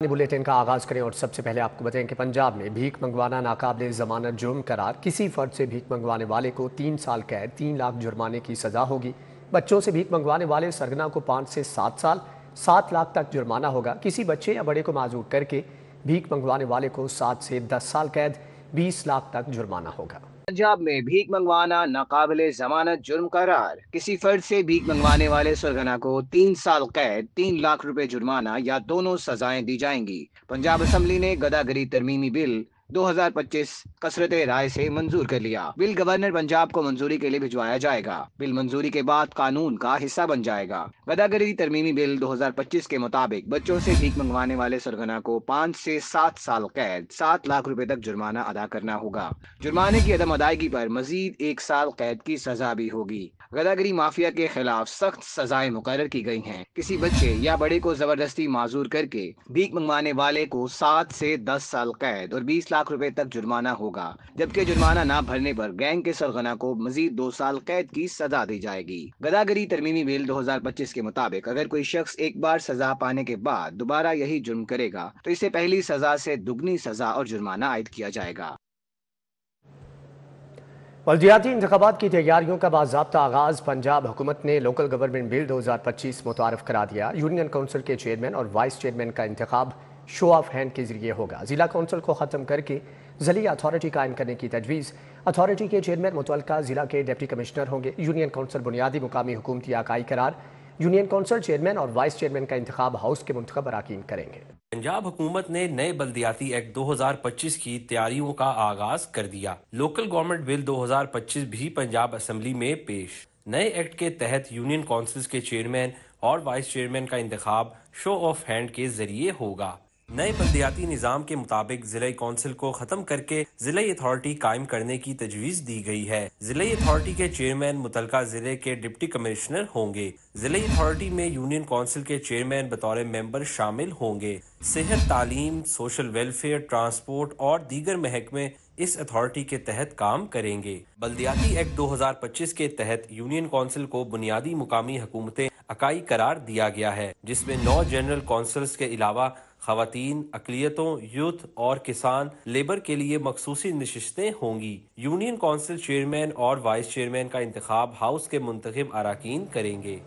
Bulletin का आगाज करें और सबसे पहले आपको बताएं कि पंजाब में भीख मंगवाना नाकाबिले जमानत जुर्म करार। किसी फर्द से भीख मंगवाने वाले को 3 साल कैद, 3 लाख जुर्माने की सजा होगी। बच्चों से भीख मंगवाने वाले सरगना को 5 से 7 साल, 7 लाख तक जुर्माना होगा। किसी बच्चे या बड़े को माजूर करके भीख मंगवाने वाले को 7 से 10 साल कैद, 20 लाख तक जुर्माना होगा। पंजाब में भीख मंगवाना नाकाबिले जमानत जुर्म करार। किसी फर्द से भीख मंगवाने वाले सरगना को 3 साल कैद, 3 लाख रुपए जुर्माना या दोनों सजाएं दी जाएंगी। पंजाब असेंबली ने गदागरी तरमीमी बिल 2025 कसरत राय से मंजूर कर लिया। बिल गवर्नर पंजाब को मंजूरी के लिए भिजवाया जाएगा। बिल मंजूरी के बाद कानून का हिस्सा बन जाएगा। गदागरी तरमीमी बिल 2025 के मुताबिक बच्चों से भीख मंगवाने वाले सरगना को 5 से 7 साल कैद, 7 लाख रुपए तक जुर्माना अदा करना होगा। जुर्माने की अदम अदायगी पर मजीद 1 साल कैद की सजा भी होगी। गदागरी माफिया के खिलाफ सख्त सजाएं मुकर्रर की गई हैं। किसी बच्चे या बड़े को जबरदस्ती माजूर करके भीख मंगवाने वाले को 7 से 10 साल कैद और 20 लाख रुपए तक जुर्माना होगा, जबकि जुर्माना ना भरने पर गैंग के सरगना को मजीद 2 साल कैद की सजा दी जाएगी। गदागरी तरमीमी बिल 2025 के मुताबिक अगर कोई शख्स एक बार सजा पाने के बाद दोबारा यही जुर्म करेगा तो इसे पहली सजा से दुगनी सजा और जुर्माना आयद किया जाएगा। बल्दियाती इंतखाबात की तैयारियों का बाज़ाब्ता आगाज। पंजाब हुकूमत ने लोकल गवर्नमेंट बिल 2025 मुतारफ करा दिया। यूनियन काउंसिल के चेयरमैन और वाइस चेयरमैन का इंतखाब शो ऑफ हैंड के जरिए होगा। जिला काउंसिल को ख़त्म करके ज़िली अथॉरिटी कायम करने की तजवीज़। अथॉरिटी के चेयरमैन मुतल्लिका जिला के डिप्टी कमिश्नर होंगे। यूनियन काउंसिल बुनियादी मुकामी हुकूमती इकाई करार। यूनियन काउंसिल चेयरमैन और वाइस चेयरमैन का इंतखाब हाउस के मुंतखब अरकान करेंगे। पंजाब हुकूमत ने नए बल्दियाती एक्ट 2025 की तैयारियों का आगाज कर दिया। लोकल गवर्नमेंट बिल 2025 भी पंजाब असेंबली में पेश। नए एक्ट के तहत यूनियन काउंसिल्स के चेयरमैन और वाइस चेयरमैन का इंतखाब शो ऑफ हैंड के जरिए होगा। नए बल्दियाती निज़ाम के मुताबिक ज़िला कौंसिल को ख़त्म करके ज़िला अथॉरिटी कायम करने की तजवीज़ दी गई है। ज़िला अथॉरिटी के चेयरमैन मुतल्लिका ज़िले के डिप्टी कमिश्नर होंगे। ज़िला अथॉरिटी में यूनियन काउंसिल के चेयरमैन बतौर मेंबर शामिल होंगे। सेहत, तालीम, सोशल वेलफेयर, ट्रांसपोर्ट और दीगर महकमे इस अथॉरिटी के तहत काम करेंगे। बल्दियाती एक्ट 2025 के तहत यूनियन काउंसिल को बुनियादी मुकामी हुकूमतें इकाई करार दिया गया है, जिसमें 9 जनरल काउंसिल्स के अलावा ख़वातीन, अक़लियतों, यूथ और किसान लेबर के लिए मखसूसी नशिस्तें होंगी। यूनियन काउंसिल चेयरमैन और वाइस चेयरमैन का इंतखाब हाउस के मुंतखब अरकान करेंगे।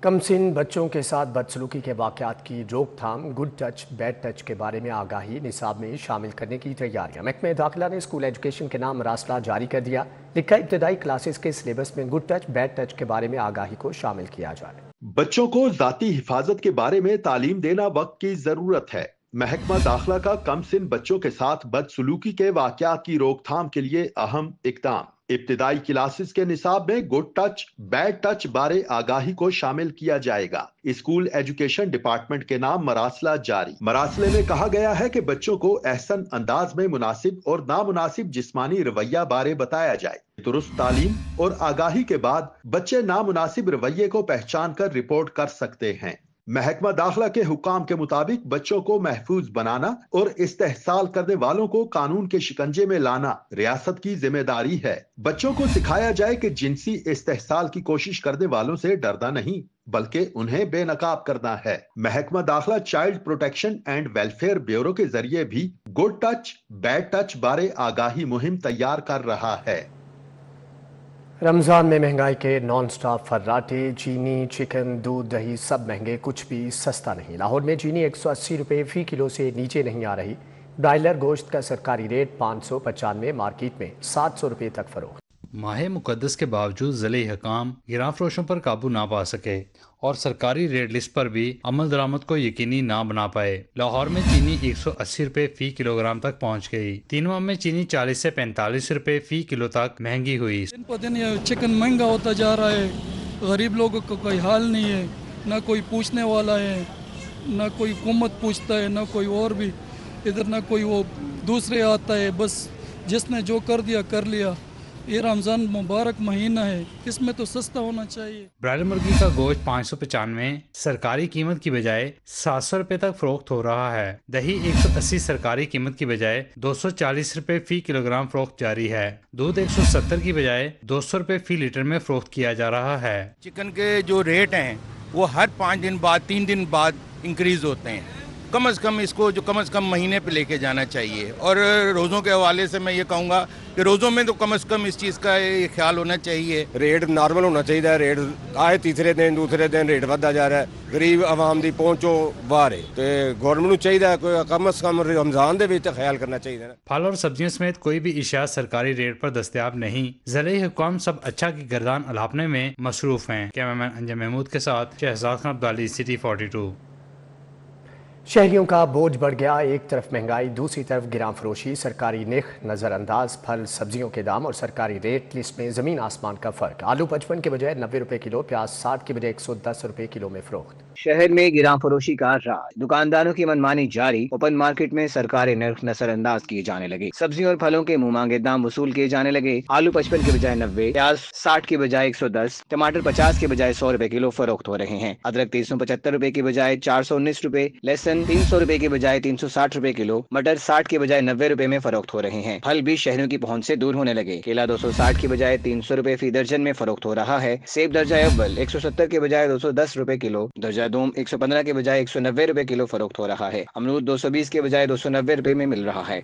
कमसिन बच्चों के साथ बदसलूकी के वाक़यात की रोकथाम, गुड टच बैड टच के बारे में आगाही निसाब में शामिल करने की तैयारियां। महकमे दाखिला ने स्कूल एजुकेशन के नाम मरासला जारी कर दिया। लिखा इब्तदाई क्लासेस के सिलेबस में गुड टच बैड टच के बारे में आगाही को शामिल किया जाए। बच्चों को जाती हिफाजत के बारे में तालीम देना वक्त की जरूरत है। महकमा दाखिला का कमसिन बच्चों के साथ बदसलूकी के वाक़यात की रोकथाम के लिए अहम इक़दाम। इब्तिदाई क्लासेस के निसाब में गुड टच बैड टच बारे आगाही को शामिल किया जाएगा। स्कूल एजुकेशन डिपार्टमेंट के नाम मरासला जारी। मरासले में कहा गया है कि बच्चों को एहसन अंदाज में मुनासिब और नामुनासिब जिस्मानी रवैया बारे बताया जाए। दुरुस्त तालीम और आगाही के बाद बच्चे नामुनासिब रवैये को पहचान कर रिपोर्ट कर सकते हैं। महकमा दाखिला के हुकाम के मुताबिक बच्चों को महफूज बनाना और इस्तेहसाल करने वालों को कानून के शिकंजे में लाना रियासत की जिम्मेदारी है। बच्चों को सिखाया जाए कि जिनसी इस्तेहसाल की कोशिश करने वालों से डरना नहीं बल्कि उन्हें बेनकाब करना है। महकमा दाखिला child protection and welfare bureau के जरिए भी गुड टच बैड टच बारे आगाही मुहिम तैयार कर रहा है। रमज़ान में महंगाई के नॉन स्टॉप फर्राटे, चीनी, चिकन, दूध, दही सब महंगे, कुछ भी सस्ता नहीं। लाहौर में चीनी 180 रुपये फ़ी किलो से नीचे नहीं आ रही। ब्रायलर गोश्त का सरकारी रेट 595, मार्केट में 700 रुपये तक फरोख्त। माह मुकद्दस के बावजूद ज़िले हकाम गिरां फरोशों पर काबू ना पा सके और सरकारी रेट लिस्ट पर भी अमल दरामद को यकीनी ना बना पाए। लाहौर में चीनी 180 रुपये फ़ी किलोग्राम तक पहुंच गई। 3 माह में चीनी 40 से 45 रुपये फ़ी किलो तक महंगी हुई। दिन पर दिन ये चिकन महंगा होता जा रहा है। गरीब लोगों को कोई हाल नहीं है, ना कोई पूछने वाला है, ना कोई हुकूमत पूछता है, ना कोई और भी इधर, ना कोई वो दूसरे आता है। बस जिसने जो कर दिया कर लिया। ये रमजान मुबारक महीना है, इसमें तो सस्ता होना चाहिए। ब्रायलर मुर्गी का गोश्त 595 सरकारी कीमत की बजाय 700 रुपए तक फरोख्त हो रहा है। दही 180 सरकारी कीमत की बजाय 240 रुपए फ़ी किलोग्राम फरोख्त जारी है। दूध 170 की बजाय 200 रुपए फ़ी लीटर में फरोख्त किया जा रहा है। चिकन के जो रेट हैं वो हर 5 दिन बाद 3 दिन बाद इंक्रीज होते हैं। कम से कम इसको जो कम से कम महीने पे लेके जाना चाहिए। और रोज़ों के हवाले से मैं ये कहूँगा कि रोज़ों में तो कम से कम इस चीज़ का ये ख्याल होना चाहिए। रेट नॉर्मल होना चाहिए। रेट आए तीसरे दिन दूसरे दिन रेट बढ़ता जा रहा है, गरीब आवाम दी पहुंचो बाहर है, तो गवर्नमेंट ਨੂੰ ਚਾਹੀਦਾ ਕੋਈ कम से कम रमजान ਦੇ ਵਿੱਚ ख्याल करना चाहिए। फल और सब्जियों समेत कोई भी इशाया सरकारी रेट पर दस्तयाब नहीं। ज़िले हुकाम सब अच्छा की गर्दान अलापने में मसरूफ हैं। कैमरामैन अंजम महमूद के साथ शहजाद खान अब्दाली, सिटी 42। शहरियों का बोझ बढ़ गया, एक तरफ महंगाई, दूसरी तरफ गिरां फरोशी, सरकारी निख नज़रअंदाज, फल सब्जियों के दाम और सरकारी रेट लिस्ट में ज़मीन आसमान का फ़र्क। आलू 55 के बजाय 90 रुपए किलो, प्याज 60 के बजाय 110 रुपए किलो में फ़रोख्त। शहर में गिरां फरोशी का राज, दुकानदारों की मनमानी जारी। ओपन मार्केट में सरकारी नर्ख नजरअंदाज किए जाने लगे, सब्जियों और फलों के मुंह मांगे दाम वसूल किए जाने लगे। आलू 55 के बजाय 90, प्याज 60 के बजाय 110, टमाटर 50 के बजाय 100 रुपए किलो फरोख्त हो रहे हैं। अदरक 375 रुपए के बजाय 419 रुपए, लहसुन 300 रुपए के बजाय 360 रुपए किलो, मटर 60 के बजाय 90 रुपए में फरोख्त हो रहे हैं। फल भी शहरों की पहुंच से दूर होने लगे। केला 260 के बजाय 300 रुपए फी दर्जन में फरोख्त हो रहा है। सेब दर्जा अव्वल 170 के बजाय 210 रुपए किलो, दर्जा दूम 115 के बजाय 190 रुपए किलो फरोख्त हो रहा है। अमरूद 220 के बजाय 290 रुपए में मिल रहा है।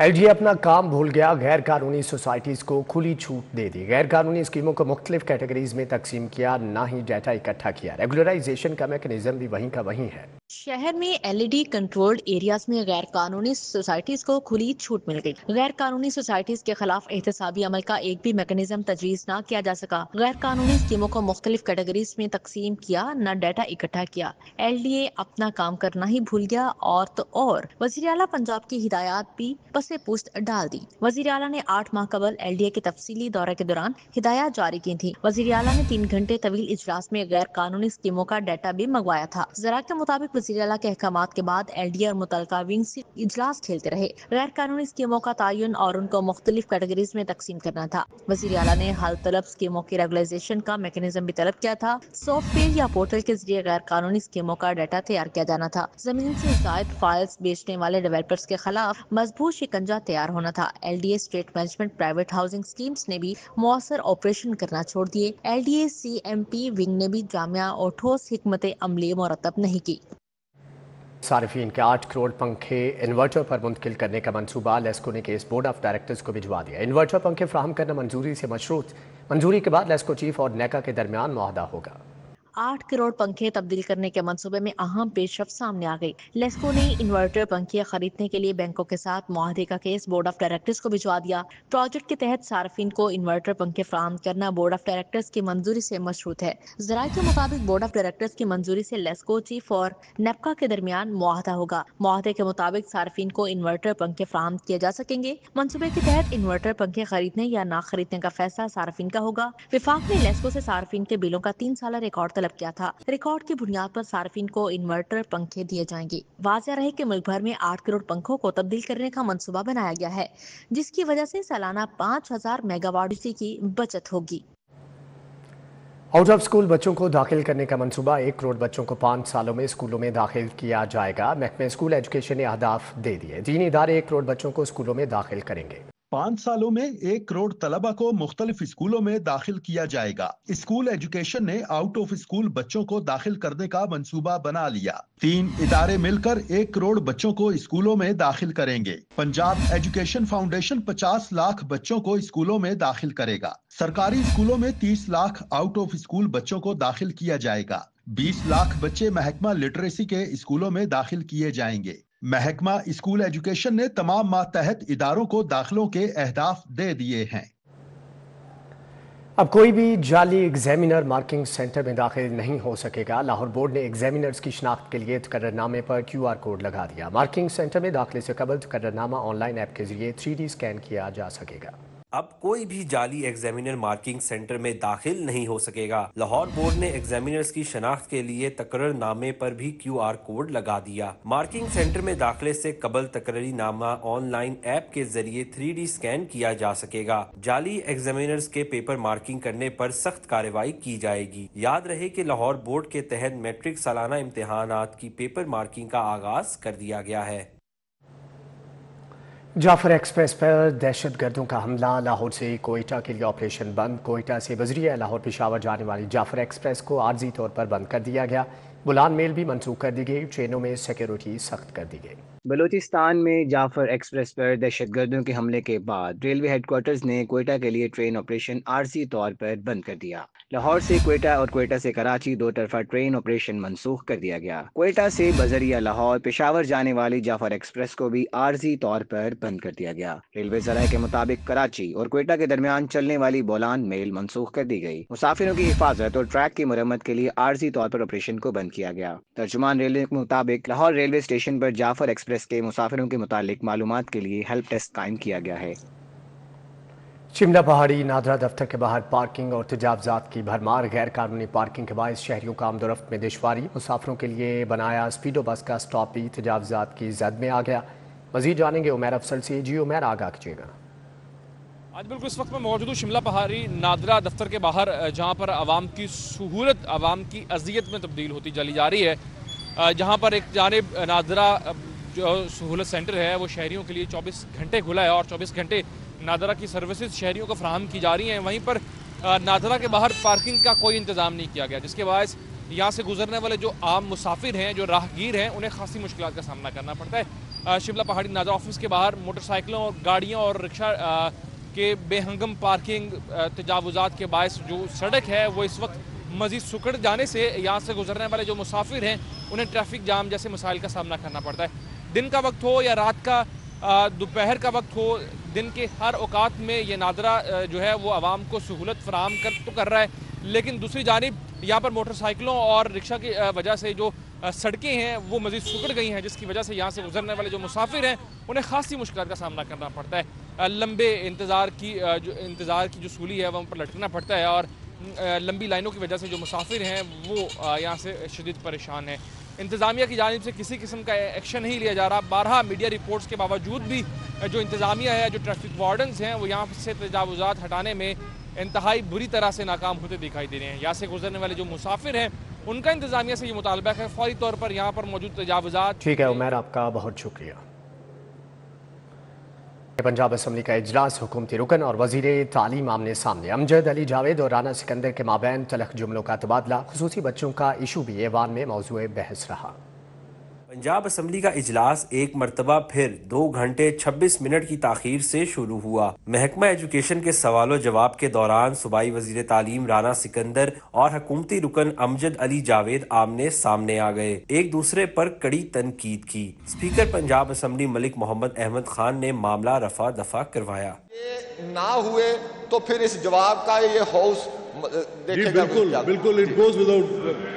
LDA अपना काम भूल गया, गैर कानूनी सोसाइटीज़ को खुली छूट दे दी। गैर कानूनी स्कीमों को मुख्तलिफ कैटेगरीज में तकसीम किया, ना ही डाटा इकट्ठा किया। रेगुलराइजेशन का मैकेनिज्म भी वहीं का वहीं है। शहर में LED कंट्रोल्ड एरियाज में गैर कानूनी सोसाइटीज को खुली छूट मिल गई। गैर कानूनी सोसाइटीज के खिलाफ एहतसाबी अमल का एक भी मैकेनिज्म तजवीज न किया जा सका। गैर कानूनी स्कीमों को मुख्तलिफ कैटेगरीज में तकसीम किया, न डाटा इकट्ठा किया। LDA अपना काम करना ही भूल गया। और तो और वज़ीर आला पंजाब की हिदायत भी पसे पुश्त डाल दी। वज़ीर आला ने 8 माह कबल LDA के तफसीली दौरे के दौरान हिदायत जारी की थी। वज़ीर आला ने 3 घंटे तवील इजलास में गैर कानूनी स्कीमों का डाटा भी मंगवाया था। ज़रा के मुताबिक वज़ीर आला के अहकामात के बाद LDA और मुतलका विंग से इजलास खेलते रहे। गैर कानूनी स्कीमों का तयन और उनको मुख्तलिफ कैटेगरीज में तकसीम करना था। वज़ीर आला ने हल तलब स्कीमों की रेगुलाइजेशन का मैकेनिज्म भी तलब किया था। सॉफ्टवेयर या पोर्टल के जरिए गैर कानूनी स्कीमों का डाटा तैयार किया जाना था। जमीन से जायद फाइल्स बेचने वाले डेवलपर्स के खिलाफ मजबूत शिकंजा तैयार होना था। LDA state management private housing schemes ने भी मौसर ऑपरेशन करना छोड़ दिए। LDA CMP विंग ने भी जामिया और ठोस हिकमत अमली मुरतब नहीं की। सार्फिन के 8 करोड़ पंखे इन्वर्टर पर मुंतकिल करने का मंसूबा लेस्को ने केस बोर्ड ऑफ डायरेक्टर्स को भिजवा दिया। इन्वर्टर पंखे फ्राहम करना मंजूरी से मशरूत, मंजूरी के बाद लेस्को चीफ और नेका के दरमियान मुआहदा होगा। 8 करोड़ पंखे तब्दील करने के मंसूबे में अहम पेशरफ सामने आ गई। लेस्को ने इन्वर्टर पंखे खरीदने के लिए बैंकों के साथ मुआहदे का केस बोर्ड ऑफ डायरेक्टर्स को भिजवा दिया। प्रोजेक्ट के तहत सार्फिन को इन्वर्टर पंखे फराहम करना बोर्ड ऑफ डायरेक्टर्स की मंजूरी से मशरूत है। ज़राए के मुताबिक बोर्ड ऑफ डायरेक्टर्स की मंजूरी से लेस्को चीफ और नेपका के दरमियान मुआहदा होगा। मुआहदे के मुताबिक सार्फिन को इन्वर्टर पंखे फराहम किए जा सकेंगे। मंसूबे के तहत इन्वर्टर पंखे खरीदने या ना खरीदने का फैसला सार्फिन का होगा। विफाक ने लेस्को से सार्फिन के बिलों का 3 साल रिकॉर्ड तलब किया था। रिकॉर्ड की बुनियाद पर सार्फिन को इन्वर्टर पंखे दिए जाएंगे। वाज़ेह रहे कि मुल्क भर में 8 करोड़ पंखों को तब्दील करने का मंसूबा बनाया गया है, जिसकी वजह से सालाना 5000 मेगावाट बिजली की बचत होगी। आउट ऑफ स्कूल बच्चों को दाखिल करने का मंसूबा 1 करोड़ बच्चों को 5 सालों में स्कूलों में दाखिल किया जाएगा। महकमे स्कूल एजुकेशन ने अहदाफ दे दिए। दीनी इदारे 1 करोड़ बच्चों को स्कूलों में दाखिल करेंगे। 5 सालों में 1 करोड़ तलबा को मुख्तलिफ स्कूलों में दाखिल किया जाएगा। स्कूल एजुकेशन ने आउट ऑफ स्कूल बच्चों को दाखिल करने का मंसूबा बना लिया। 3 इदारे मिलकर 1 करोड़ बच्चों को स्कूलों में दाखिल करेंगे। पंजाब एजुकेशन फाउंडेशन 50 लाख बच्चों को स्कूलों में दाखिल करेगा। सरकारी स्कूलों में 30 लाख आउट ऑफ स्कूल बच्चों को दाखिल किया जाएगा। 20 लाख बच्चे महकमा लिटरेसी के स्कूलों में दाखिल किए जाएंगे। महकमा स्कूल एजुकेशन ने तमाम मातहत इदारों को दाखिलों के अहदाफ दे दिए हैं। अब कोई भी जाली एग्जामिनर मार्किंग सेंटर में दाखिल नहीं हो सकेगा। लाहौर बोर्ड ने एग्जामिनर्स की शिनाख्त के लिए तकर्ररनामे पर QR कोड लगा दिया। मार्किंग सेंटर में दाखिले से कबल तकर्ररनामा ऑनलाइन ऐप के जरिए 3D स्कैन किया जा सकेगा। अब कोई भी जाली एग्जामिनर मार्किंग सेंटर में दाखिल नहीं हो सकेगा। लाहौर बोर्ड ने एग्जामिनर्स की शनाख्त के लिए तकर्ररनामे पर भी QR कोड लगा दिया। मार्किंग सेंटर में दाखिले से कबल तकर्ररी नामा ऑनलाइन ऐप के जरिए 3D स्कैन किया जा सकेगा। जाली एग्जामिनर्स के पेपर मार्किंग करने पर सख्त कार्रवाई की जाएगी। याद रहे कि लाहौर बोर्ड के तहत मैट्रिक सालाना इम्तिहानात की पेपर मार्किंग का आगाज कर दिया गया है। जाफर एक्सप्रेस पर दहशत गर्दों का हमला। लाहौर से कोयटा के लिए ऑपरेशन बंद। कोयटा से बजरिया लाहौर पेशावर जाने वाली जाफर एक्सप्रेस को आर्जी तौर पर बंद कर दिया गया। बुलान मेल भी मनसूख कर दी गई। ट्रेनों में सिक्योरिटी सख्त कर दी गई। बलूचिस्तान में जाफर एक्सप्रेस पर दहशतगर्दों के हमले के बाद रेलवे हेडक्वार्टर्स ने क्वेटा के लिए ट्रेन ऑपरेशन आरजी तौर पर बंद कर दिया। लाहौर से क्वेटा और क्वेटा से कराची दो तरफा ट्रेन ऑपरेशन मनसूख कर दिया गया। क्वेटा से बजरिया लाहौर पेशावर जाने वाली जाफर एक्सप्रेस को भी आरजी तौर पर बंद कर दिया गया। रेलवे ज़राए के मुताबिक कराची और क्वेटा के दरमियान चलने वाली बोलान मेल मनसूख कर दी गई। मुसाफिरों की हिफाजत और ट्रैक की मरम्मत के लिए आरजी तौर पर ऑपरेशन को बंद किया गया। तर्जुमान रेलवे के मुताबिक लाहौर रेलवे स्टेशन पर जाफर एक्सप्रेस के मुसाफिरों के मुतालिक मालूमात के लिए हेल्प डेस्क कायम किया गया है। शिमला पहाड़ी नादरा दफ्तर के बाहर पार्किंग और तजावजात की भरमार। गैर कानूनी पार्किंग के बायस शहरियों का आमदोरफ्त में दुश्वारी। मुसाफिरों के लिए बनाया स्पीडो बस का स्टॉप भी तजावजात की जद में आ गया। मजीद जानेंगे उमैर अफसल से। जी उमैर, आगाह कीजिएगा। आज बिल्कुल इस वक्त मैं मौजूद हूँ शिमला पहाड़ी नादरा दफ्तर के बाहर, जहाँ पर आवाम की सहूलत आवाम की अजियत में तब्दील होती चली जा रही है। जहाँ पर एक जानिब नादरा जो सहूलत सेंटर है वो शहरियों के लिए 24 घंटे खुला है और 24 घंटे नादरा की सर्विसेज शहरियों को फराहम की जा रही हैं। वहीं पर नादरा के बाहर पार्किंग का कोई इंतज़ाम नहीं किया गया, जिसके बायस यहाँ से गुजरने वाले जो आम मुसाफिर हैं, जो राहगीर हैं, उन्हें खासी मुश्किलात का सामना करना पड़ता है। शिमला पहाड़ी नादरा ऑफिस के बाहर मोटरसाइकिलों और गाड़ियों और रिक्शा के बेहंगम पार्किंग तजावुजात के बायस जो सड़क है वो इस वक्त मज़ीद सुकड़ जाने से यहाँ से गुजरने वाले जो मुसाफिर हैं उन्हें ट्रैफिक जाम जैसे मसाइल का सामना करना पड़ता है। दिन का वक्त हो या रात का, दोपहर का वक्त हो, दिन के हर औकात में ये नादरा जो है वो आवाम को सहूलत फराहम कर रहा है। लेकिन दूसरी जानिब यहाँ पर मोटरसाइकिलों और रिक्शा की वजह से जो सड़कें हैं वो मज़ीद सुकड़ गई हैं, जिसकी वजह से यहाँ से गुजरने वाले जो मुसाफिर हैं उन्हें खासी मुश्किलात का सामना करना पड़ता है। लंबे इंतज़ार की जो सूली है वहाँ पर लटकना पड़ता है और लंबी लाइनों की वजह से जो मुसाफिर हैं वो यहाँ से शदीद परेशान हैं। इंतज़ामिया की जानिब से किसी किस्म का एक्शन नहीं लिया जा रहा। 12 मीडिया रिपोर्ट्स के बावजूद भी जो इंतज़ामिया है, जो ट्रैफिक वार्डन्स हैं, वो यहाँ से तजावुजात हटाने में इंतहाई बुरी तरह से नाकाम होते दिखाई दे रहे हैं। यहाँ से गुजरने वाले जो मुसाफिर हैं उनका इंतज़ामिया से ये मुतालबा है फौरी तौर पर यहाँ पर मौजूद तजावुजात। ठीक है उमैर, आपका बहुत शुक्रिया। पंजाब असम्बली का इजलास, हुकूमती रुकन और वजीर तालीम आमने सामने। अमजद अली जावेद और राना सिकंदर के माबैन तलख जुमलों का तबादला। खुसूसी बच्चों का इशू भी ऐवान में मौजूए बहस रहा। पंजाब असम्बली का इजलास एक मरतबा फिर 2 घंटे 26 मिनट की ताखीर से शुरू हुआ। महकमा एजुकेशन के सवालों जवाब के दौरान सूबाई वजीर तालीम राना सिकंदर और हुकूमती रुकन अमजद अली जावेद आमने सामने आ गए, एक दूसरे पर कड़ी तनकीद की। स्पीकर पंजाब असम्बली मलिक मोहम्मद अहमद खान ने मामला रफा दफा करवाया। ये ना हुए तो फिर इस जवाब का ये हाउस देखेगा। बिल्कुल इट गोज विदाउट।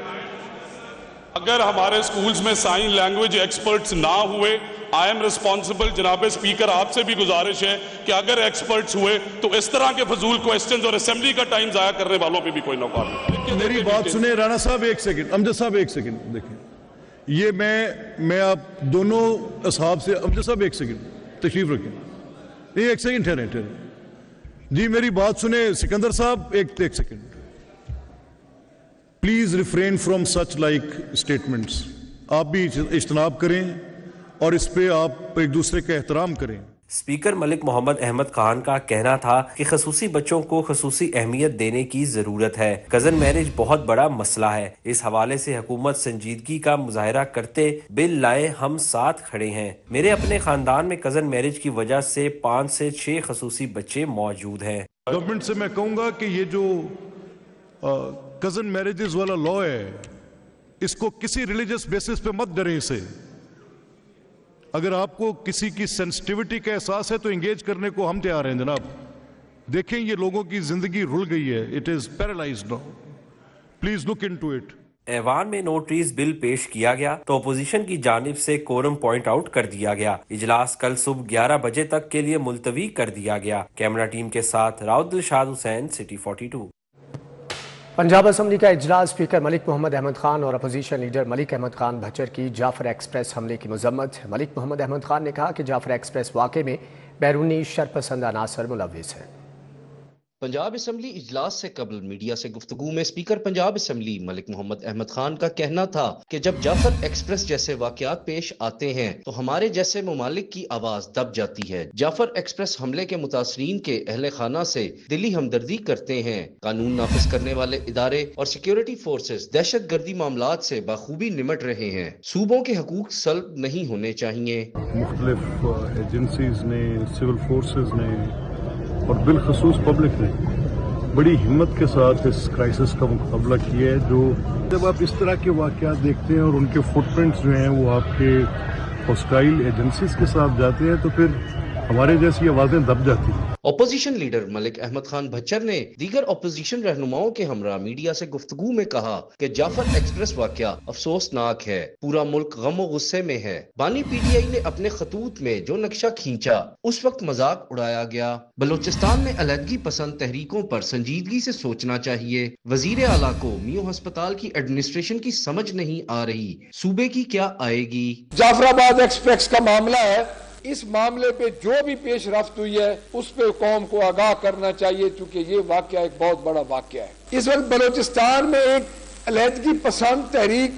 अगर हमारे स्कूल्स में साइन लैंग्वेज एक्सपर्ट्स ना हुए, आई एम रिस्पॉन्सिबल। जनाब स्पीकर, आपसे भी गुजारिश है कि अगर एक्सपर्ट्स हुए तो इस तरह के फजूल क्वेश्चंस और असेंबली का टाइम जाया करने वालों पे भी कोई नौकार नहीं। मेरी बात सुने राणा साहब, एक सेकंड, अमजद साहब एक सेकंड देखें, ये मैं आप दोनों असहाब से, अमजद साहब एक सेकंड तशरीफ रखें, एक सेकंड ठहरे जी, मेरी बात सुने। सिकंदर साहब एक second, please refrain from such like statements. आप भी इज्तनाब करें और इस पे आप एक दूसरे का एहतराम करें। स्पीकर मलिक मोहम्मद अहमद खान का कहना था कि खसूसी बच्चों को खसूसी अहमियत देने की जरूरत है। कजन मैरिज बहुत बड़ा मसला है। इस हवाले से हुकूमत संजीदगी का मुजाहरा करते बिल लाए, हम साथ खड़े हैं। मेरे अपने खानदान में कजन मैरिज की वजह से 5 से 6 खसूसी बच्चे मौजूद हैं। गवर्नमेंट से मैं कहूँगा कि ये जो कजन मैरिजेस वाला लॉ है, इसको किसी रिलीजियस बेसिस पे मत डरें इसे। अगर आपको किसी की सेंसिटिविटी का एहसास है तो एंगेज करने को हम तैयार हैं जनाब। देखें ये लोगों की जिंदगी रुल गई है, it is paralysed now, please look into it. ऐवान में नोटरीज बिल पेश किया गया तो अपोजिशन की जानिब से कोरम पॉइंट आउट कर दिया गया। इजलास कल सुबह 11 बजे तक के लिए मुलतवी कर दिया गया। कैमरा टीम के साथ राउत दिलशाद हुसैन, सिटी 42। पंजाब असम्बली का इजलास, स्पीकर मलिक मोहम्मद अहमद खान और अपोजिशन लीडर मलिक अहमद खान भच्चर की जाफर एक्सप्रेस हमले की मजम्मत। मलिक मोहम्मद अहमद खान ने कहा कि जाफर एक्सप्रेस वाक़े में बैरूनी शरपसंद अनासर मुलव्विस है। पंजाब असम्बली इजलास से कबल मीडिया से गुफ्तगू में स्पीकर पंजाब असम्बली मलिक मोहम्मद अहमद खान का कहना था कि जब जाफर एक्सप्रेस जैसे वाकयात पेश आते हैं तो हमारे जैसे ममालिक की आवाज दब जाती है। जाफर एक्सप्रेस हमले के मुतासरीन के अहले खाना से दिली हमदर्दी करते हैं। कानून नाफिज करने वाले इदारे और सिक्योरिटी फोर्सेस दहशत गर्दी मामलात से बखूबी निमट रहे हैं। सूबों के हकूक सल्ब नहीं होने चाहिए। मुख्तलिफ एजेंसीज ने, सिविल फोर्सेस ने और बिलखसूस पब्लिक ने बड़ी हिम्मत के साथ इस क्राइसिस का मुकाबला किया है। जो जब आप इस तरह के वाक़यात देखते हैं और उनके फुटप्रिंट्स जो हैं वो आपके हॉस्टाइल एजेंसीज के साथ जाते हैं तो फिर हमारे जैसी आवाज़ें दब जाती हैं। अपोजिशन लीडर मलिक अहमद खान भच्चर ने दीगर अपोजिशन रहनुमाओं के हमरा मीडिया से गुफ्तगू में कहा कि जाफर एक्सप्रेस वाकया अफसोसनाक है, पूरा मुल्क गम और गुस्से में है। बानी पीटीआई ने अपने खतूत में जो नक्शा खींचा उस वक्त मजाक उड़ाया गया। बलोचिस्तान में अलहदगी पसंद तहरीकों पर संजीदगी से सोचना चाहिए। वजीर आला को मियो अस्पताल की एडमिनिस्ट्रेशन की समझ नहीं आ रही, सूबे की क्या आएगी। जाफराबाद एक्सप्रेस का मामला है, इस मामले पे जो भी पेश रफ्त हुई है उस पे कौम को आगाह करना चाहिए, क्योंकि ये वाकया एक बहुत बड़ा वाकया है। इस वक्त बलोचिस्तान में एक अलहदगी पसंद तहरीक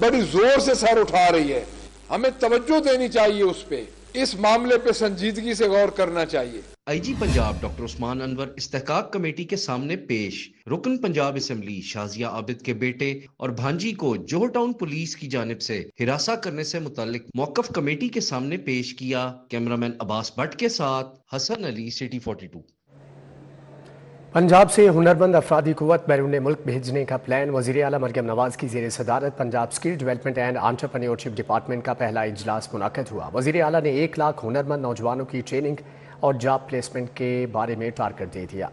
बड़ी जोर से सर उठा रही है, हमें तवज्जो देनी चाहिए उस पे, इस मामले पे संजीदगी से गौर करना चाहिए। आईजी पंजाब डॉक्टर उस्मान अनवर इस्तेहकाक कमेटी के सामने पेश। रुकन पंजाब असम्बली शाजिया आबिद के बेटे और भांजी को जोहर टाउन पुलिस की जानिब से हिरासा करने से मुतालिक मौकफ कमेटी के सामने पेश किया। कैमरामैन अब्बास भट्ट के साथ हसन अली, सिटी 42। पंजाब से हुनरमंद अफरादी कुव्वत बैरून मुल्क भेजने का प्लान। वज़ीर आला मरियम नवाज की ज़ेर सदारत Punjab skill development and entrepreneurship department का पहला इजलास मुनक़द हुआ। वज़ीर आला ने 1 लाख हुनरमंद नौजवानों की ट्रेनिंग और जॉब प्लेसमेंट के बारे में टारगेट दे दिया।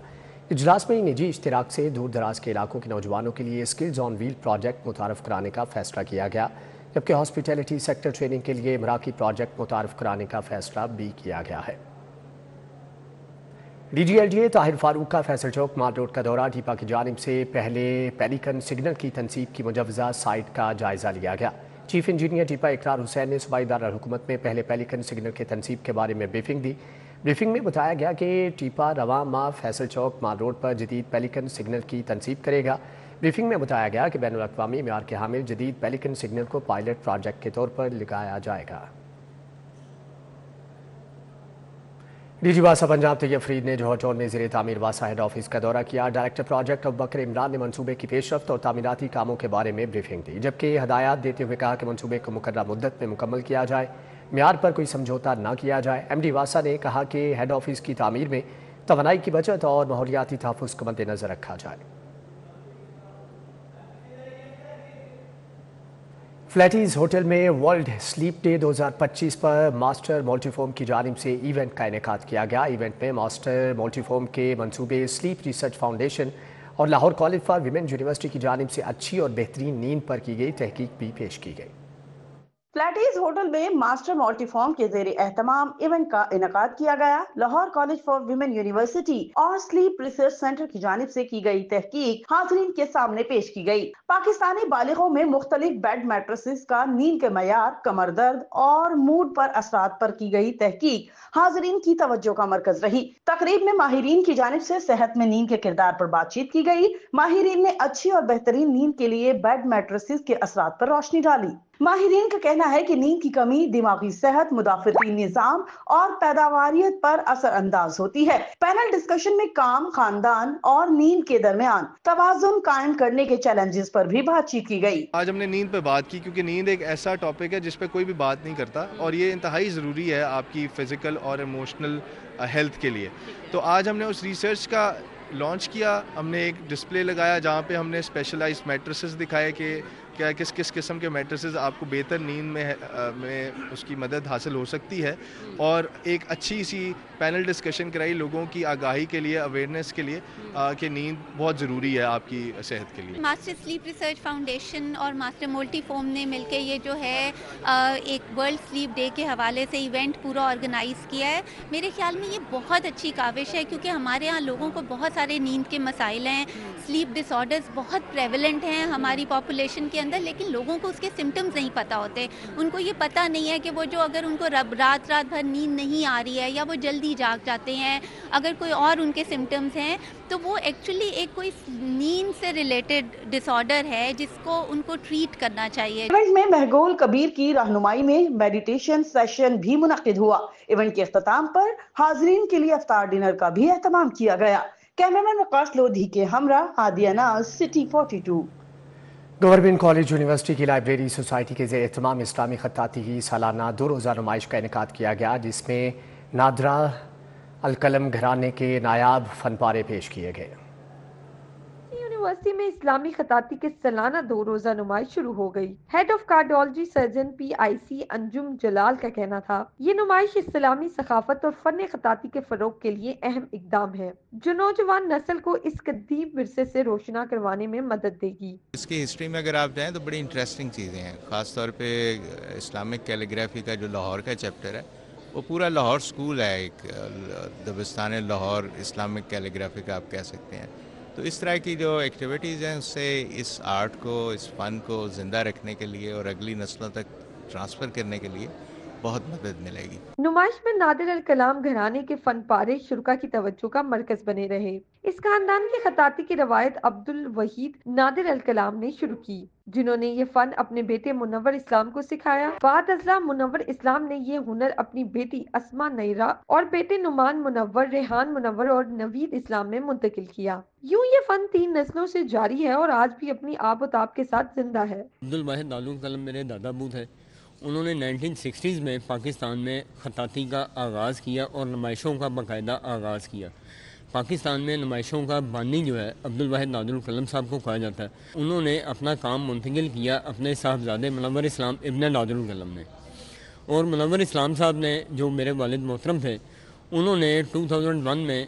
इजलास में निजी इश्तिराक से दूर दराज के इलाकों के नौजवानों के लिए स्किल्स ऑन व्हील प्रोजेक्ट मुतारफ़ कराने का फैसला किया गया, जबकि हॉस्पिटैलिटी सेक्टर ट्रेनिंग के लिए इमराकी प्रोजेक्ट मुतारफ़ कराने का फैसला भी किया गया है। DGLDA ताहिर फारूक का फैसल चौक माल रोड का दौरा। टीपा की जानिब से पहले पेलिकन सिग्नल की तनसीब की मुजवजा साइट का जायज़ा लिया गया। चीफ इंजीनियर टीपा इकरार हुसैन ने सूबाई दारुल-हुकूमत में पहले पेलिकन सिग्नल के तनसीब के बारे में ब्रीफिंग दी। ब्रीफिंग में बताया गया कि टीपा रवां माह फैसल चौक माल रोड पर जदीद पेलिकन सिग्नल की तनसीब करेगा। ब्रीफिंग में बताया गया कि बैनुल अक़वामी मेयार के हामिल जदीद पेलिकन सिग्नल को पायलट प्रोजेक्ट के तौर पर लगाया जाएगा। DG वासा पंजाब तैयब फरीद ने जोहर टाउन में ज़ेरे तामीर वासा हेड ऑफिस का दौरा किया। डायरेक्टर प्रोजेक्ट अबूबकर इमरान ने मनसूबे की पेशरफ्त और तामीराती कामों के बारे में ब्रीफिंग दी, जबकि हदायत देते हुए कहा कि मनसूबे को मुकर्ररा मुद्दत में मुकम्मल किया जाए, म्यार पर कोई समझौता न किया जाए। MD वासा ने कहा कि हेड ऑफिस की तामीर में तवानाई की बचत और माहौलियाती तहफ़्फ़ुज़ को मद्देनज़र रखा जाए। फ्लैटीज़ होटल में वर्ल्ड स्लीप डे 2025 पर मास्टर मल्टीफॉर्म की जानिब से इवेंट का इनेकाद किया गया। इवेंट में मास्टर मल्टीफॉर्म के मंसूबे स्लीप रिसर्च फाउंडेशन और Lahore college for women university की जानिब से अच्छी और बेहतरीन नींद पर की गई तहकीक भी पेश की गई। फ्लैटीज होटल में मास्टर मल्टीफॉर्म के ज़ेरे एहतमाम इवेंट का इनेकाद किया गया। Lahore college for women university और स्लीप रिसर्च सेंटर की जानिब से की गई तहकीक हाज़रीन के सामने पेश की गई। पाकिस्तानी बालिगों में मुख्तलिफ बेड मैट्रेसेस का नींद के मयार, कमर दर्द और मूड पर असरात पर की गई तहकीक हाज़रीन की तवज्जो का मरकज रही। तकरीब में माहिरीन की जानिब से सेहत में नींद के किरदार पर बातचीत की गई। माहिरीन ने अच्छी और बेहतरीन नींद के लिए बेड मैट्रेसेस के असरात पर रोशनी डाली। माहिरीन का कहना है कि नींद की कमी दिमागी सेहत, मुदाफिती निजाम और पैदावारियत पर असर अंदाज होती है। पैनल डिस्कशन में काम, खानदान और नींद के दरमियान तवाज़ुन कायम करने के चैलेंजेस पर भी बातचीत की गई। आज हमने नींद पे बात की क्योंकि नींद एक ऐसा टॉपिक है जिस पे कोई भी बात नहीं करता और ये इंतहाई ज़रूरी है आपकी फिजिकल और इमोशनल हेल्थ के लिए। तो आज हमने उस रिसर्च का लॉन्च किया। हमने एक डिस्प्ले लगाया जहाँ पे हमने स्पेशलाइज्ड मैट्रेसेस दिखाए कि क्या किस किस किस्म के मैट्रेसेस आपको बेहतर नींद में उसकी मदद हासिल हो सकती है, और एक अच्छी सी पैनल डिस्कशन कराई लोगों की आगाही के लिए, अवेयरनेस के लिए कि नींद बहुत ज़रूरी है आपकी सेहत के लिए। मास्टर स्लीप रिसर्च फाउंडेशन और मास्टर मल्टीफॉर्म ने मिलकर ये जो है एक वर्ल्ड स्लीप डे के हवाले से इवेंट पूरा ऑर्गेनाइज़ किया है। मेरे ख्याल में ये बहुत अच्छी काविश है क्योंकि हमारे यहाँ लोगों को बहुत सारे नींद के मसाइल हैं, स्लीप डिसऑर्डर्स बहुत प्रेवलेंट हैं हमारी पॉपुलेशन के अंदर, लेकिन लोगों को उसके सिम्टम्स नहीं पता होते। उनको ये पता नहीं है कि वो जो अगर उनको रात भर नींद नहीं आ रही है या वो जल्दी जाग जाते हैं, अगर कोई और उनके सिम्टम्स हैं, तो वो एक्चुअली एक कोई नींद से रिलेटेड डिसऑर्डर है जिसको उनको ट्रीट करना चाहिए। इवेंट में महगोल कबीर की रहनुमाई में मेडिटेशन सेशन भी मुनक्किद हुआ। इवेंट के इख्तिताम पर हाजरीन के लिए इफ्तार डिनर का भी एहतमाम किया गया। कैमरामैन वकास लोधी के हमरा हादिया नाज, सिटी 42। गवर्नमेंट कॉलेज यूनिवर्सिटी की लाइब्रेरी सोसाइटी के ज़ेर एहतमाम इस्लामी खत्ताती की सालाना 2 रोज़ा नुमाइश का इनेकाद किया गया, जिसमें नादरा अलकलम घराने के नायाब फनपारे पेश किए गए। यूनिवर्सिटी में इस्लामी खताती के सालाना 2 रोजा नुमाइश शुरू हो गई। Head of cardiology surgeon PIC Anjum Jalal का कहना था, ये नुमाइश इस्लामी सकाफत और फन खताती के फरोग के लिए अहम इकदाम है जो नौजवान नस्ल को इस कदीम विरसे से रोशना करवाने में मदद देगी। इसकी हिस्ट्री में अगर आप जाएं तो बड़ी इंटरेस्टिंग चीज़ें हैं। ख़ास तौर पे इस्लामिक कैलीग्राफी का जो लाहौर का चैप्टर है, वो पूरा लाहौर स्कूल है, एक दबिस्तान लाहौर इस्लामिक कैलीग्राफी का आप कह सकते हैं। तो इस तरह की जो एक्टिविटीज़ हैं उससे इस आर्ट को, इस फ़न को ज़िंदा रखने के लिए और अगली नस्लों तक ट्रांसफ़र करने के लिए बहुत मदद मिलेगी। नुमाइश में नादिर अल कलाम घराने के फन पारे शुरका की तवज्जो का मरकज बने रहे। इस खानदान की खताती की रवायत अब्दुल वहीद नादिर अल कलाम ने शुरू की, जिन्होंने ये फन अपने बेटे मुनव्वर इस्लाम को सिखाया। बाद अज़ला मुनव्वर इस्लाम ने ये हुनर अपनी बेटी अस्मा नईरा और बेटे नुमान मुनव्वर, रेहान मुनव्वर और नवीद इस्लाम में मुंतकिल किया। यूं ये फन 3 नस्लों से जारी है और आज भी अपनी आबोताब के साथ जिंदा है। अब्दुल वाहिद नादुल कलम मेरे दादा बूद है। उन्होंने 1960s में पाकिस्तान में खताती का आगाज़ किया और नुमाइशों का बाकायदा आगाज़ किया। पाकिस्तान में नुमाइशों का बानी जो है अब्दुल वाहिद नादुल कलम साहब को कहा जाता है। उन्होंने अपना काम मुंतकिल किया अपने साहबजादे मुनव्वर इस्लाम इब्न नादुल कलम ने, और मुनव्वर इस्लाम साहब ने जो मेरे वालिद मोहतरम थे, उन्होंने 2001 में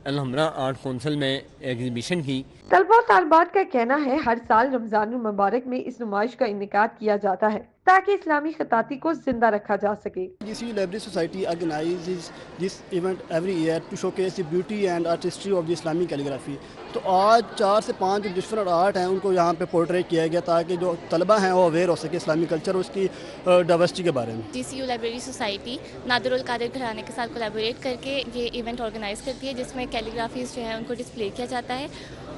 अलहमरा आर्ट कौंसिल में एग्जीबिशन की। तलबा और तालबात का कहना है हर साल रमजान मुबारक में इस नुमाइश का इनेकाद किया जाता है ताकि इस्लामी खताती को जिंदा रखा जा सके। GCU Library Society organizes this event every year to showcase the beauty and artistry of the Islamic calligraphy. तो आज 4 से 5 जो डिफरेंट आर्ट हैं उनको यहाँ पे पोर्ट्रेट किया गया ताकि जो तलबा हैं वो अवेयर हो सके इस्लामी कल्चर और उसकी डाइवर्सिटी के बारे में। GCU Library Society नादिर अल कादिर घराने के साथ कोलैबोरेट करके ये इवेंट ऑर्गेनाइज करती है, जिसमें कैलीग्राफीज जो है उनको डिस्प्ले किया जाता है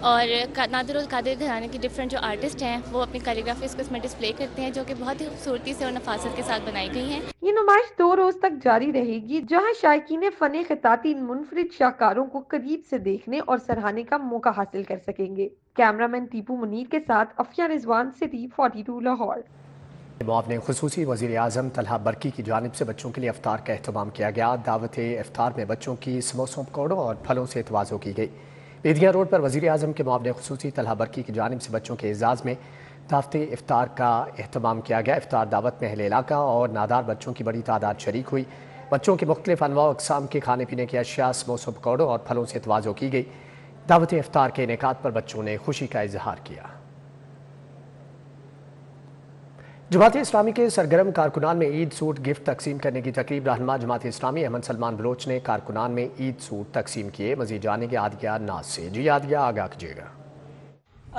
और नादिर अल कादिर घराने के डिफरेंट जो आर्टिस्ट हैं वो अपनी कैलीग्राफीज को इसमें डिस्प्ले करते हैं, जो कि बहुत ही खूबसूरती से और नफासत के साथ बनाई गई हैं। ये नुमाइश 2 रोज तक जारी रहेगी, जहां शायकीन फन खताती मुनफरिद शाहकारों को करीब से देखने और सराहने का मौका हासिल कर सकेंगे। कैमरामैन टीपू मुनीर के साथ अफिया रिजवान, सिटी 42 लाहौर। मुआवने खुसूसी वज़ीर आज़म तलहा बरकी की जानिब से बच्चों के लिए इफ्तार का एहतमाम किया गया। दावत इफ्तार में बच्चों की समोसों, पकौड़ों और फलों से तवाज़ो की गई। बेदिया रोड पर वज़ीर आज़म के मुआवने खुसूसी तलहा बरकी की जानिब से बच्चों के एजाज़ में दावत इफ्तार का एहतमाम किया गया। इफ्तार दावत में अहले इलाका और नादार बच्चों की बड़ी तादाद शरीक हुई। बच्चों के मुख्तलिफ अनवा अक़साम के खाने पीने की अशिया, समोसों, पकौड़ों और फलों से तवाज़ो की गई। दावत इफ्तार के इनेकाद पर बच्चों ने खुशी का इजहार किया। जमात इस्लामी के सरगर्म कारकुनान में ईद सूट गिफ्ट तकसीम करने की तकरीब रहनुमा जमात इस्लामी अहमद सलमान बलोच ने कारकुनान में ईद सूट तकसीम किए। मज़ीद जानेंगे आदिया नाज से। जी आदिया, आगाह कीजिएगा।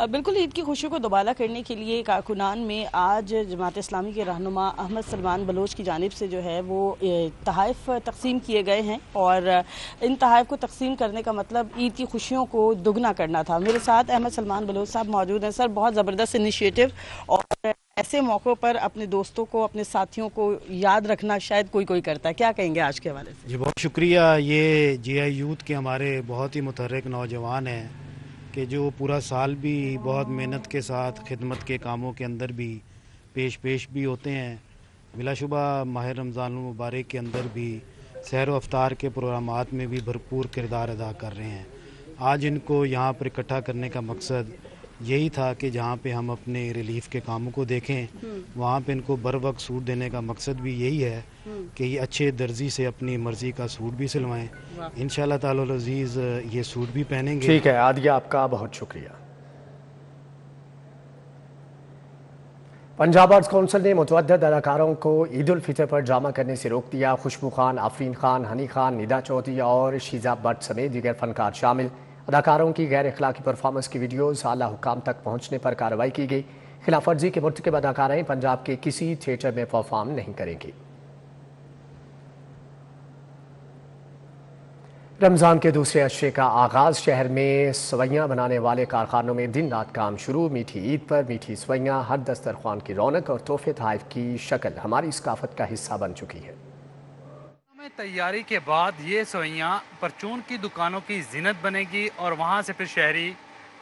बिल्कुल, ईद की खुशियों को दोबारा करने के लिए कारकुनान में आज जमात इस्लामी के रहनुमा अहमद सलमान बलोच की जानिब से जो है वो तहाइफ तकसीम किए गए हैं और इन तहाइफ को तकसीम करने का मतलब ईद की खुशियों को दुगना करना था। मेरे साथ अहमद सलमान बलोच साहब मौजूद हैं। सर, बहुत ज़बरदस्त इनिशिएटिव और ऐसे मौक़ों पर अपने दोस्तों को, अपने साथियों को याद रखना शायद कोई करता है, क्या कहेंगे आज के हवाले से? जी बहुत शुक्रिया। ये GI यूथ के हमारे बहुत ही मुतहर्रिक नौजवान हैं कि जो पूरा साल भी बहुत मेहनत के साथ खिदमत के कामों के अंदर भी पेश भी होते हैं। बिलाशुबा माह रमज़ान मुबारक के अंदर भी सहर व अफ्तार के प्रोग्रामात में भी भरपूर किरदार अदा कर रहे हैं। आज इनको यहाँ पर इकट्ठा करने का मकसद यही था कि जहाँ पे हम अपने रिलीफ के कामों को देखें, वहाँ पे इनको बर वक्त सूट देने का मकसद भी यही है कि ये अच्छे दर्जी से अपनी मर्ज़ी का सूट भी सिलवाएं। इंशाल्लाह ताला अज़ीज़ ये सूट भी पहनेंगे। ठीक है आदिया, आपका बहुत शुक्रिया। पंजाब आर्ट्स काउंसिल ने मुतअद्दिद अदाकारों को ईद उल फितर पर ड्रामा करने से रोक दिया। खुशबू खान, आफरीन खान, हनी खान, निदा चौधरी और शीजा भट्ट समेत दीगर फनकार शामिल। अदाकारों की गैर अखलाकी परफॉर्मेंस की वीडियोज़ आला हुकाम तक पहुँचने पर कार्रवाई की गई। खिलाफ वर्जी के मुर्तकब अदाकाराएं पंजाब के किसी थिएटर में परफॉर्म नहीं करेंगी। रमज़ान के दूसरे अशरे का आगाज़ शहर में सवैयाँ बनाने वाले कारखानों में दिन रात काम शुरू। मीठी ईद पर मीठी सवैयाँ हर दस्तरखान की रौनक और तोहफे तोहफ़ की शक्ल हमारी सकाफत का हिस्सा बन चुकी है। तैयारी के बाद ये सवैयाँ परचून की दुकानों की जीनत बनेगी और वहाँ से फिर शहरी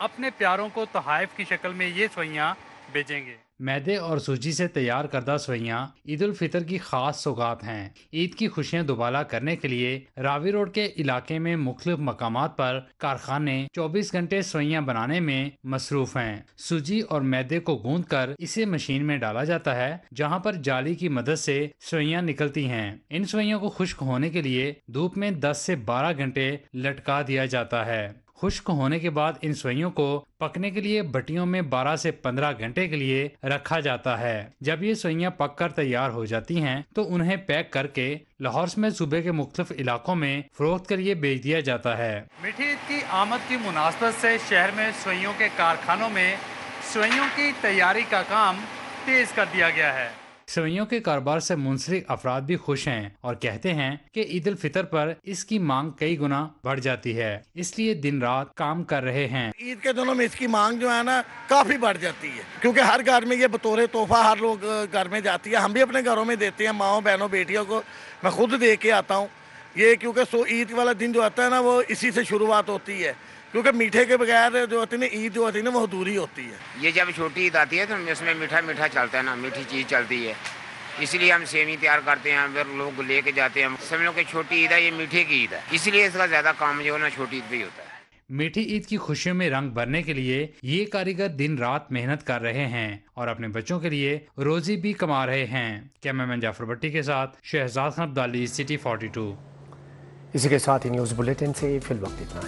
अपने प्यारों को तोहफ़ की शक्ल में ये सवैयाँ बेचेंगे। मैदे और सूजी से तैयार करदा सवैयाँ ईद उल फितर की खास सौगात हैं। ईद की खुशियाँ दुबाला करने के लिए रावी रोड के इलाके में मुख्तलिफ मकामात पर कारखाने 24 घंटे सवैयाँ बनाने में मसरूफ हैं। सूजी और मैदे को गूंद कर इसे मशीन में डाला जाता है, जहाँ पर जाली की मदद से सवैयाँ निकलती हैं। इन सवैयों को खुश्क होने के लिए धूप में 10 से 12 घंटे लटका दिया जाता है। खुश्क होने के बाद इन सवैयों को पकने के लिए भट्टियों में 12 से 15 घंटे के लिए रखा जाता है। जब ये सवैयाँ पक कर तैयार हो जाती हैं तो उन्हें पैक करके लाहौर में सूबे के मुख्तलिफ इलाकों में फरोख्त के लिए बेच दिया जाता है। मीठी ईद की आमद की मुनासबत से शहर में सवैयों के कारखानों में सवैयों की तैयारी का काम तेज कर दिया गया है। सवैयों के कारोबार से मुंसलिक अफराद भी खुश हैं और कहते हैं कि ईद उल फितर पर इसकी मांग कई गुना बढ़ जाती है, इसलिए दिन रात काम कर रहे हैं। ईद के दिनों में इसकी मांग जो है ना काफी बढ़ जाती है, क्योंकि हर घर में ये बतौर तोहफा हर लोग घर में जाती है। हम भी अपने घरों में देते हैं, माओ बहनों बेटियों को मैं खुद दे के आता हूँ ये, क्योंकि ईद वाला दिन जो आता है ना वो इसी से शुरुआत होती है, क्योंकि मीठे के बगैर जो होती है ना ईद जो होती है ना वो अधूरी होती है। ये जब छोटी ईद आती है तो इसमें मीठा मीठा चलता है ना, मीठी चीज़ चलती है, इसलिए हम सेवी तैयार करते हैं, फिर लोग लेके जाते हैं। सब लोग की छोटी ईद है, ये मीठे की ईद है, इसलिए इसका ज़्यादा काम जो है ना छोटी ईद पे ही होता है। मीठी ईद की खुशियों में रंग भरने के लिए ये कारीगर दिन रात मेहनत कर रहे हैं और अपने बच्चों के लिए रोजी भी कमा रहे हैं। कैमरामैन जाफर भट्टी के साथ शहजाद खान अब्दाली, सिटी 42। इसी के साथ ही न्यूज़ बुलेटिन से फिल वक्त इतना है।